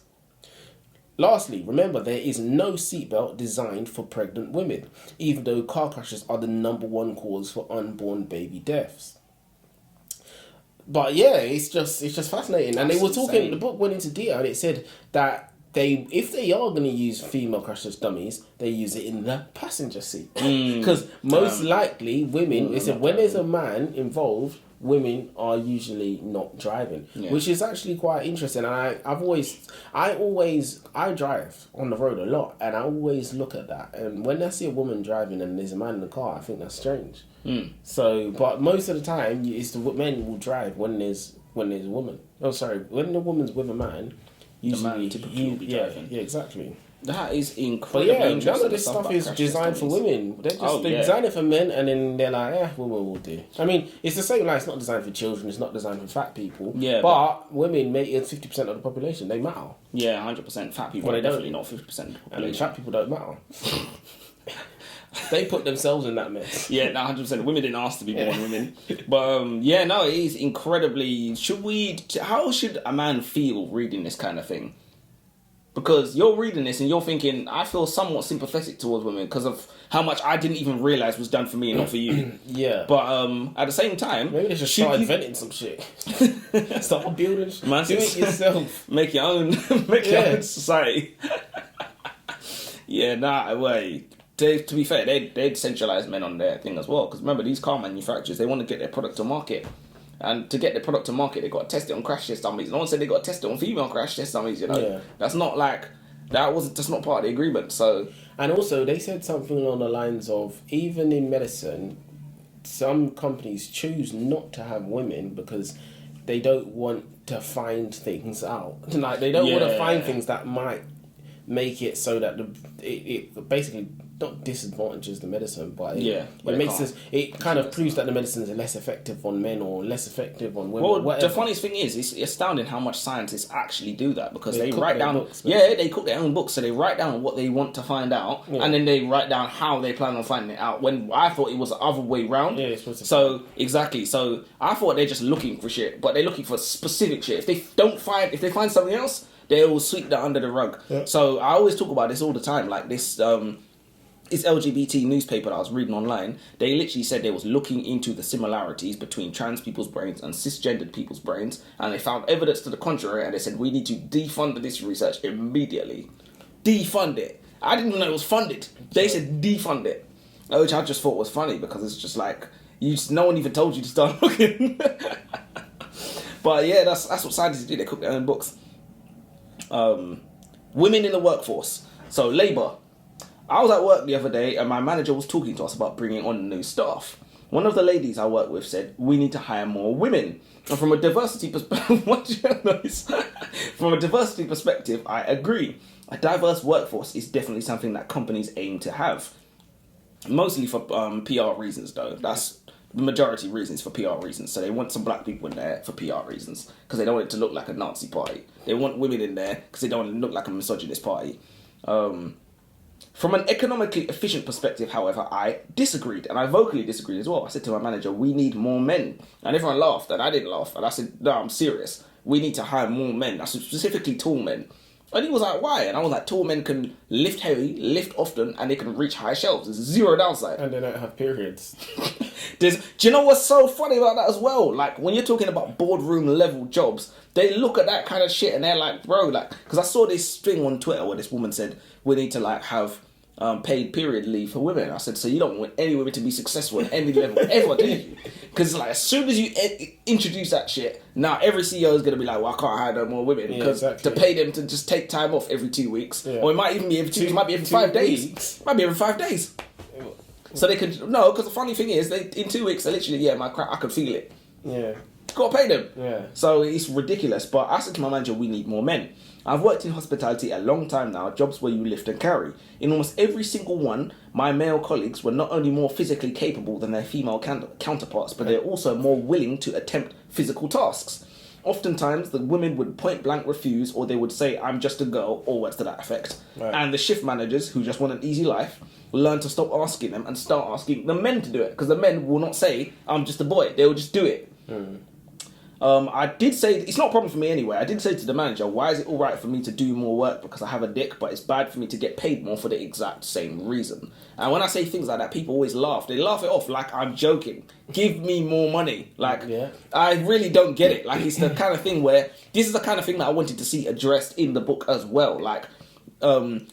S1: Lastly, remember there is no seatbelt designed for pregnant women, even though car crashes are the #1 cause for unborn baby deaths. But yeah, it's just fascinating. And they were talking, the book went into detail and it said that if they are going to use female crash test dummies, they use it in the passenger seat. Because most likely women, they said when there's a man involved, women are usually not driving, which is actually quite interesting. And I drive on the road a lot, and I always look at that. And when I see a woman driving and there's a man in the car, I think that's strange. So, but most of the time, it's the men will drive when there's a woman. Oh, sorry, when the woman's with a man. Usually,
S2: the man typically will be driving.
S1: Yeah, exactly.
S2: That is incredibly interesting.
S1: None of this stuff is designed for women. They design it for men, and then they're like, women will do. I mean, it's the same. Like, it's not designed for children. It's not designed for fat people.
S2: Yeah,
S1: but women make it 50% of the population. They matter.
S2: Yeah, 100%. Fat people are definitely not 50% of the population.
S1: And fat people don't matter. They put themselves in that mess.
S2: Yeah, no, 100%. Women didn't ask to be born women. But, it is incredibly... How should a man feel reading this kind of thing? Because you're reading this and you're thinking, I feel somewhat sympathetic towards women because of how much I didn't even realise was done for me and not for you.
S1: Yeah.
S2: But at the same time...
S1: Maybe they should start inventing some shit. Start building...
S2: Man,
S1: do it yourself.
S2: Make your own... your own society. To be fair, they'd centralise men on their thing as well. Because remember, these car manufacturers, they want to get their product to market. And to get their product to market, they got to test it on crash test dummies. No one said they got to test it on female crash test dummies, you know. Yeah. That's not like... That's not part of the agreement, so...
S1: And also, they said something along the lines of, even in medicine, some companies choose not to have women because they don't want to find things out. Like, they don't want to find things that might make it so that it basically not disadvantages the medicine, but it kind of proves that the medicine is less effective on men or less effective on women.
S2: Well, the funniest thing is, it's astounding how much scientists actually do that because they write down books. Yeah, they cook their own books, so they write down what they want to find out, and then they write down how they plan on finding it out. When I thought it was the other way round. Yeah, so exactly. So I thought they're just looking for shit, but they're looking for specific shit. If they find something else, they will sweep that under the rug. Yeah. So I always talk about this all the time, like this. This LGBT newspaper that I was reading online, they literally said they was looking into the similarities between trans people's brains and cisgendered people's brains, and they found evidence to the contrary, and they said, we need to defund this research immediately. Defund it. I didn't even know it was funded. They said defund it. Which I just thought was funny, because it's just like, no one even told you to start looking. But yeah, that's what scientists do. They cook their own books. Women in the workforce. So, Labour. I was at work the other day and my manager was talking to us about bringing on new staff. One of the ladies I work with said, we need to hire more women. And from a diversity perspective, I agree. A diverse workforce is definitely something that companies aim to have. Mostly for PR reasons, though. That's the majority reasons for PR reasons. So they want some black people in there for PR reasons because they don't want it to look like a Nazi party. They want women in there because they don't want it to look like a misogynist party. From an economically efficient perspective, however, I disagreed, and I vocally disagreed as well. I said to my manager, we need more men. And everyone laughed, and I didn't laugh. And I said, no, I'm serious. We need to hire more men. I said, specifically tall men. And he was like, why? And I was like, tall men can lift heavy, lift often, and they can reach high shelves. There's zero downside.
S1: And they don't have periods.
S2: Do you know what's so funny about that as well? Like, when you're talking about boardroom level jobs, they look at that kind of shit and they're like, bro, like, because I saw this thing on Twitter where this woman said, we need to, like, have paid period leave for women. I said, so you don't want any women to be successful at any level ever, do you? Because like, as soon as you introduce that shit, now every CEO is going to be like, well, I can't hire no more women because to pay them to just take time off every 2 weeks, or it might even be every 2 weeks, it might be every 5 days. It might be every 5 days. So they could, no, because the funny thing is, in 2 weeks, they literally, I could feel it.
S1: Yeah.
S2: Got to pay them.
S1: Yeah.
S2: So it's ridiculous. But I said to my manager, we need more men. I've worked in hospitality a long time now, jobs where you lift and carry. In almost every single one, my male colleagues were not only more physically capable than their female counterparts, but they're also more willing to attempt physical tasks. Oftentimes, the women would point blank refuse, or they would say, I'm just a girl, or words to that effect. Right. And the shift managers, who just want an easy life, learn to stop asking them and start asking the men to do it. Because the men will not say, I'm just a boy. They will just do it. I did say it's not a problem for me anyway. I did say to the manager, why is it all right for me to do more work because I have a dick, but it's bad for me to get paid more for the exact same reason? And when I say things like that, people always laugh. They laugh it off like I'm joking. Give me more money. Like, I really don't get it. Like, it's the kind of thing where this is the kind of thing that I wanted to see addressed in the book as well. Like,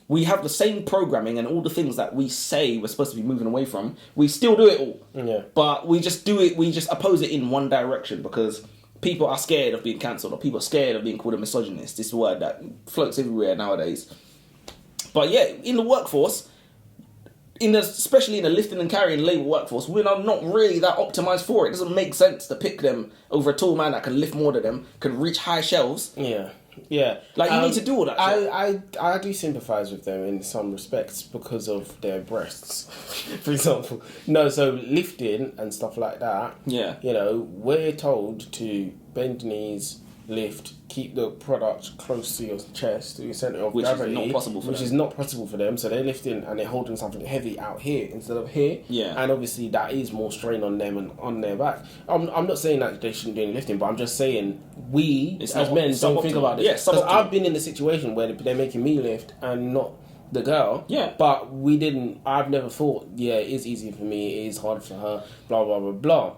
S2: we have the same programming and all the things that we say we're supposed to be moving away from. We still do it all, but we just do it. We just oppose it in one direction because people are scared of being cancelled, or people are scared of being called a misogynist. This word that floats everywhere nowadays. But yeah, in the workforce, especially in the lifting and carrying labour workforce, women are not really that optimised for it. It doesn't make sense to pick them over a tall man that can lift more than them, can reach high shelves.
S1: Yeah.
S2: Like, you need to do all that
S1: shit. I do sympathise with them in some respects because of their breasts, for example. No, so lifting and stuff like that.
S2: Yeah.
S1: You know, we're told to bend knees, lift, keep the product close to your chest, to your centre of gravity.
S2: Which is not possible for them.
S1: Which is not possible for them. So they're lifting and they're holding something heavy out here instead of here.
S2: Yeah.
S1: And obviously that is more strain on them and on their back. I'm not saying that they shouldn't do any lifting, but I'm just saying we, as men, don't think about this. Because I've been in a situation where they're making me lift and not the girl.
S2: Yeah.
S1: But I've never thought, it is easy for me, it is hard for her, blah, blah, blah, blah.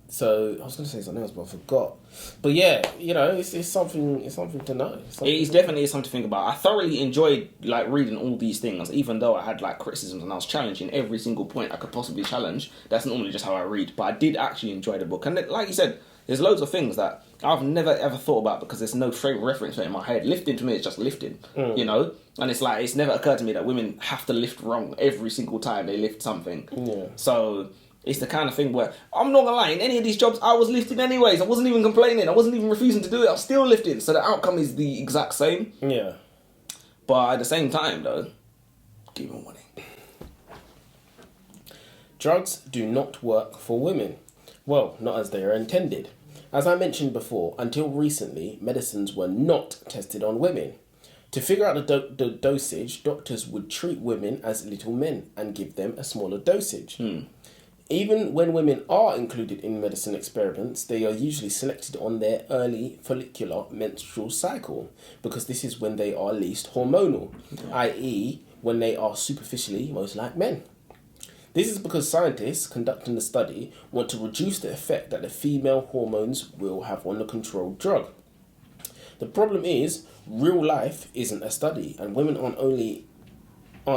S1: So I was going to say something else, but I forgot. But yeah, you know, it's something to know.
S2: It is definitely something to think about. I thoroughly enjoyed like reading all these things, even though I had like criticisms and I was challenging every single point I could possibly challenge. That's normally just how I read, but I did actually enjoy the book. And like you said, there's loads of things that I've never ever thought about because there's no frame of reference for it in my head. Lifting to me is just lifting, you know? And it's like, it's never occurred to me that women have to lift wrong every single time they lift something.
S1: Yeah.
S2: So it's the kind of thing where, I'm not gonna lie, in any of these jobs, I was lifting anyways. I wasn't even complaining. I wasn't even refusing to do it. I was still lifting. So the outcome is the exact same.
S1: Yeah.
S2: But at the same time, though, give me money.
S1: Drugs do not work for women. Well, not as they are intended. As I mentioned before, until recently, medicines were not tested on women. To figure out the dosage, doctors would treat women as little men and give them a smaller dosage. Even when women are included in medicine experiments, they are usually selected on their early follicular menstrual cycle because this is when they are least hormonal, i.e. when they are superficially most like men. This is because scientists conducting the study want to reduce the effect that the female hormones will have on the controlled drug. The problem is, real life isn't a study, and women aren't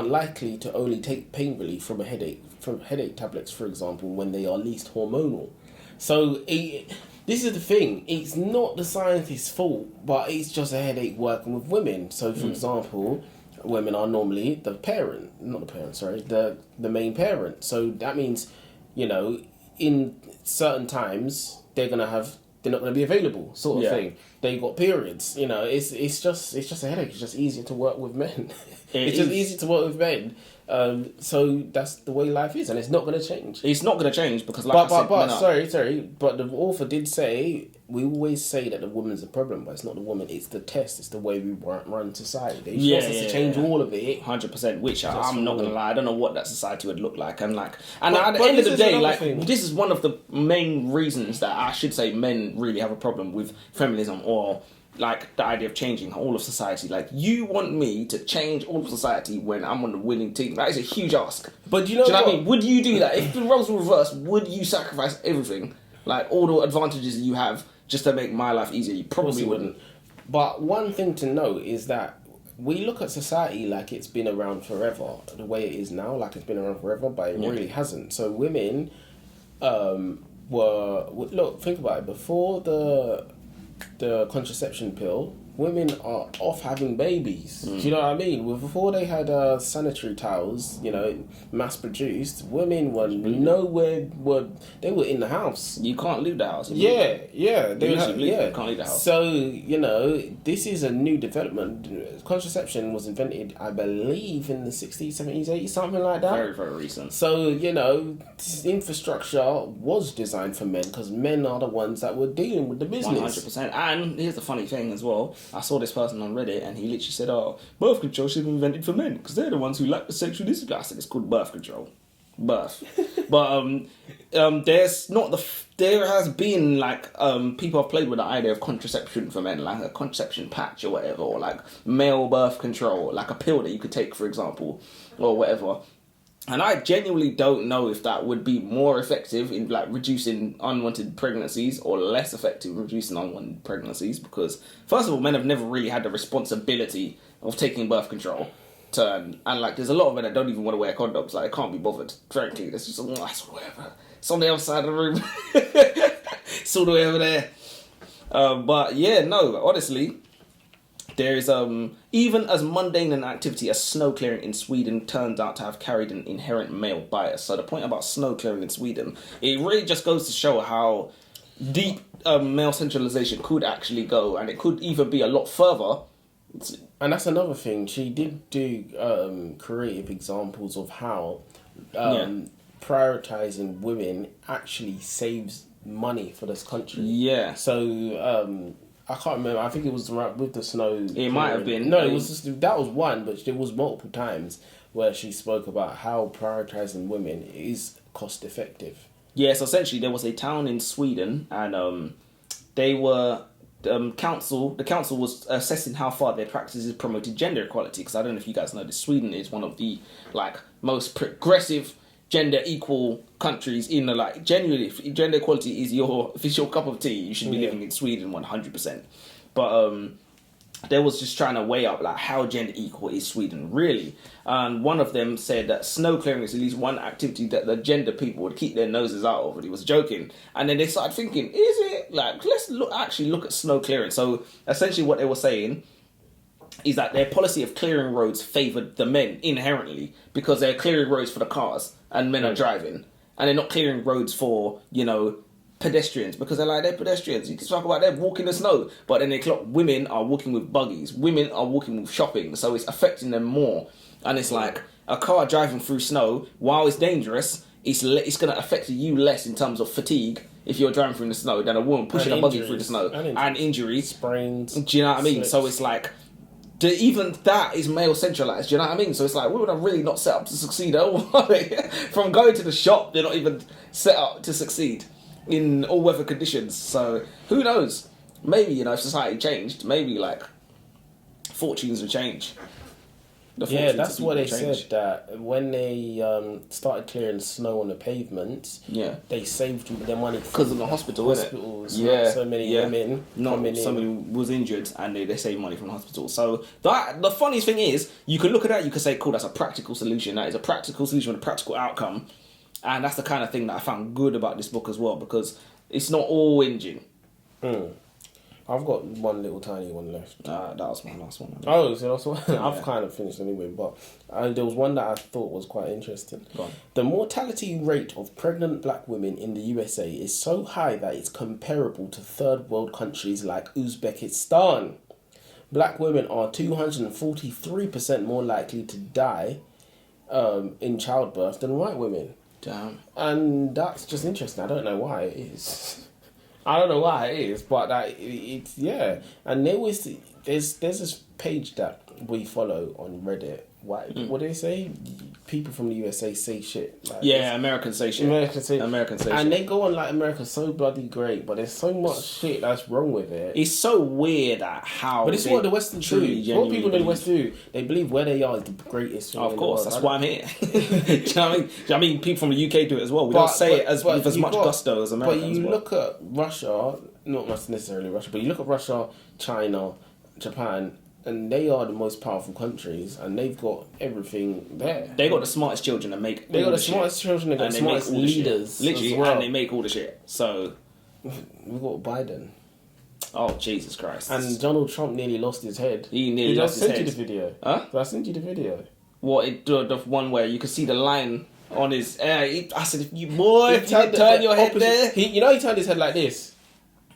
S1: likely to only take pain relief from headache tablets, for example, when they are least hormonal. So this is the thing. It's not the scientist's fault, but it's just a headache working with women. So, for example, women are normally the main parent. So that means, you know, in certain times they're not going to be available, sort of thing. They got periods, you know. It's just a headache. It's just easier to work with men. It's just easier to work with men. So that's the way life is, and it's not going to change. It's not going to change because, like but the author did say, we always say that the woman's the problem, but it's not the woman. It's the test. It's the way we run society. He wants us to change all of it,
S2: 100%. Which I'm not going to lie, I don't know what that society would look like. And at the end of the day, this is one of the main reasons that I should say men really have a problem with feminism, or like the idea of changing all of society. Like, you want me to change all of society when I'm on the winning team? That is a huge ask. But do you know what I mean? Would you do that? If the roles were reversed, would you sacrifice everything? Like, all the advantages that you have just to make my life easier? You probably wouldn't.
S1: But one thing to note is that we look at society like it's been around forever, the way it is now, like it's been around forever, but it really hasn't. So women think about it, before the contraception pill, women are off having babies. Do you know what I mean? Before they had sanitary towels, you know, mass produced, women were they were in the house.
S2: You can't leave the house.
S1: You can't
S2: leave the house.
S1: So, you know, this is a new development. Contraception was invented, I believe, in the 60s, 70s, 80s, something like that.
S2: Very, very recent.
S1: So, you know, this infrastructure was designed for men because men are the ones that were dealing with the business.
S2: 100%. And here's the funny thing as well. I saw this person on Reddit and he literally said, birth control should be invented for men because they're the ones who lack the sexual discipline. I said, it's called birth control. birth. But there's not there has been like people have played with the idea of contraception for men, like a contraception patch or whatever, or like male birth control, like a pill that you could take, for example, or whatever. And I genuinely don't know if that would be more effective in like reducing unwanted pregnancies or less effective in reducing unwanted pregnancies, because first of all, men have never really had the responsibility of taking birth control. And like there's a lot of men that don't even want to wear condoms, like they can't be bothered, frankly. It's just whatever. It's on the other side of the room. It's all the way over there. But yeah, no, honestly, there is even as mundane an activity as snow clearing in Sweden turns out to have carried an inherent male bias. So the point about snow clearing in Sweden, it really just goes to show how deep male centralization could actually go, and it could even be a lot further.
S1: And that's another thing. She did do creative examples of how prioritizing women actually saves money for this country.
S2: Yeah.
S1: So I can't remember. I think it was with the snow.
S2: It might have been.
S1: No, it was that was one, but there was multiple times where she spoke about how prioritizing women is cost effective.
S2: Yes, essentially there was a town in Sweden, and they were. The council was assessing how far their practices promoted gender equality, because I don't know if you guys know this, Sweden is one of the like most progressive gender equal countries in the like genuinely. If gender equality is if it's your cup of tea, you should be living in Sweden 100%. But they was just trying to weigh up like how gender equal is Sweden really, and one of them said that snow clearing is at least one activity that the gender people would keep their noses out of, and he was joking. And then they started thinking, is it like, let's actually look at snow clearing. So essentially what they were saying is that their policy of clearing roads favoured the men inherently, because they're clearing roads for the cars and men are driving, and they're not clearing roads for, pedestrians, because they're pedestrians. You can talk about them walking the snow, but then they clock women are walking with buggies, women are walking with shopping, so it's affecting them more. And it's like a car driving through snow, while it's dangerous, it's going to affect you less in terms of fatigue if you're driving through the snow than a woman pushing a buggy through the snow, and injuries,
S1: sprains. Do
S2: you know what I mean? Slips. So it's like even that is male centralized. Do you know what I mean? So it's like women are really not set up to succeed at all. From going to the shop, they're not even set up to succeed in all weather conditions. So who knows? Maybe if society changed, maybe like fortunes would change.
S1: That's what they said, that when they started clearing snow on the pavements, they saved their money
S2: because of the hospitals.
S1: So many women
S2: somebody was injured and they saved money from the hospital. So the funniest thing is, you can look at that, you can say, cool, that's a practical solution. That is a practical solution with a practical outcome. And that's the kind of thing that I found good about this book as well, because it's not all whinging.
S1: I've got one little tiny one left.
S2: That was my last one.
S1: Oh, so that's one. I've kind of finished anyway, but there was one that I thought was quite interesting.
S2: Go on.
S1: The mortality rate of pregnant black women in the USA is so high that it's comparable to third world countries like Uzbekistan. Black women are 243% more likely to die in childbirth than white women.
S2: Damn.
S1: And that's just interesting. I don't know why it is. But it's And there's this page that we follow on Reddit. What do they say? People from the USA say shit.
S2: Americans say shit.
S1: And they go on like America's so bloody great, but there's so much shit that's wrong with it.
S2: It's so weird that how.
S1: But it's what the Western do. What people in the West do, they believe where they are is the greatest thing.
S2: Of course, that's why I'm here. Do you know what I mean? I mean, people from the UK do it as well. We don't say it with as much gusto as Americans.
S1: But you look at Russia, not necessarily Russia, but you look at Russia, China, Japan, and they are the most powerful countries, and they've got everything there.
S2: They got the smartest children that make.
S1: They got the smartest children. They got the smartest leaders,
S2: literally, and they make all the shit. So
S1: we've got Biden.
S2: Oh Jesus Christ!
S1: And Donald Trump nearly lost his head.
S2: He nearly lost his head.
S1: I sent you the video.
S2: Huh?
S1: Did I send you the video?
S2: What? The one where you could see the line on his. I said, if you turn your head there.
S1: He turned his head like this.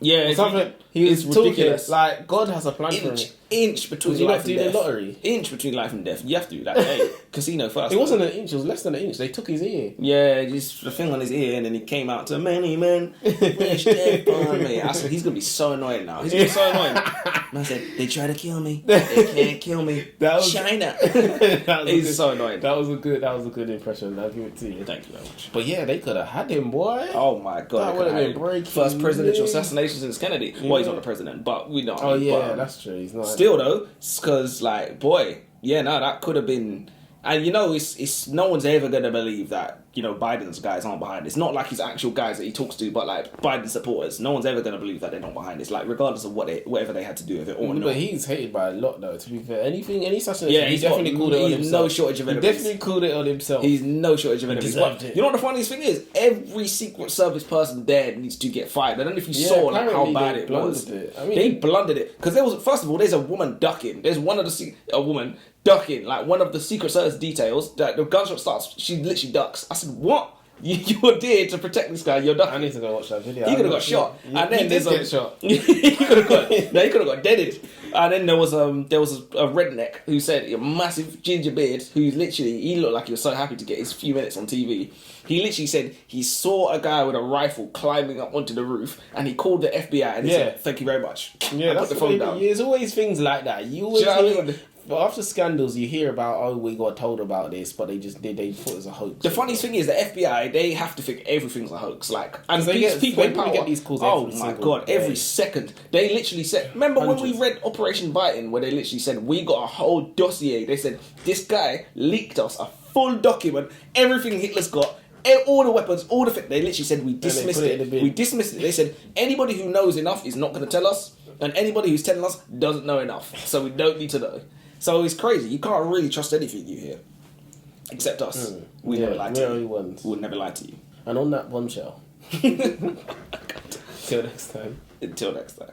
S2: Yeah,
S1: something. He was ridiculous. Like God has a plan for him.
S2: inch between
S1: Would you
S2: life
S1: not
S2: and
S1: do
S2: death.
S1: the lottery?
S2: Inch between life and death. You have to do that. Hey, casino first.
S1: It wasn't an inch, it was less than an inch. They took his ear.
S2: Yeah, just the thing on his ear, and then he came out to many men wish death on me. I said, he's gonna be so annoying now. He's gonna be so annoying. Man said, they try to kill me, they can't kill me.
S1: That was-
S2: China.
S1: That was
S2: He's so annoying.
S1: That was a good impression. I'll give it to you.
S2: Thank you very much.
S1: But yeah, they could have had him, boy.
S2: Oh my god!
S1: That
S2: I
S1: would've
S2: could've
S1: been
S2: had
S1: breaking
S2: first presidential
S1: news.
S2: assassination since Kennedy. Well, he's not the president, but we know.
S1: Oh yeah,
S2: but,
S1: that's true. He's not.
S2: still though, because like, boy, yeah, no, that could have been. And you know, it's no one's ever gonna believe that, you know, Biden's guys aren't behind this. Not like his actual guys that he talks to, but like Biden supporters. No one's ever gonna believe that they're not behind this. Like regardless of whatever they had to do with it or not.
S1: But he's hated by a lot, though. To be fair, any assassination,
S2: Yeah,
S1: he
S2: he's
S1: definitely
S2: got-
S1: called it on
S2: he's
S1: himself.
S2: no shortage of
S1: He
S2: enemies.
S1: definitely called it on himself.
S2: He's no shortage of enemies.
S1: deserved
S2: But
S1: it.
S2: you know what the funniest thing is? Every Secret Service person there needs to get fired. I don't know if you
S1: Yeah,
S2: saw like how
S1: apparently
S2: bad
S1: they
S2: it was.
S1: blundered it. I mean-
S2: they blundered it because there was, first of all, there's a woman ducking. There's one of the a woman ducking, like one of the Secret Service details. That the gunshot starts, she literally ducks. I said, "What? You're there to protect this guy. You're ducking."
S1: I need to go watch that video.
S2: He could have got shot, and then
S1: he
S2: there's
S1: did get shot.
S2: he could have got no, he could have got deaded. And then there was a redneck who said, a massive ginger beard, who literally, he looked like he was so happy to get his few minutes on TV. He literally said he saw a guy with a rifle climbing up onto the roof, and he called the FBI and he said, "Thank you very much."
S1: Yeah,
S2: And
S1: that's
S2: put the phone down.
S1: There's always things like that. You always
S2: Do you know what I
S1: hear,
S2: mean?
S1: but after scandals, you hear about, oh, we got told about this, but they thought it was a hoax.
S2: The funniest thing is the FBI, they have to think everything's a hoax. Like, and
S1: They
S2: these
S1: get-
S2: people
S1: they
S2: in
S1: probably
S2: power,
S1: get these calls
S2: oh
S1: every
S2: my
S1: single
S2: god,
S1: day.
S2: every second. They literally said, remember when we
S1: Hundreds.
S2: read Operation Brighton, where they literally said, we got a whole dossier. They said, this guy leaked us a full document, everything Hitler's got, all the weapons, all the they literally said, we dismissed
S1: put it in the
S2: it.
S1: bin.
S2: We dismissed it. They said, anybody who knows enough is not going to tell us, and anybody who's telling us doesn't know enough, so we don't need to know. So it's crazy. You can't really trust anything you hear. Except us. We never lie to
S1: we're only
S2: you.
S1: ones.
S2: We'll never lie to you.
S1: And on that bombshell. Till next time.
S2: Until next time.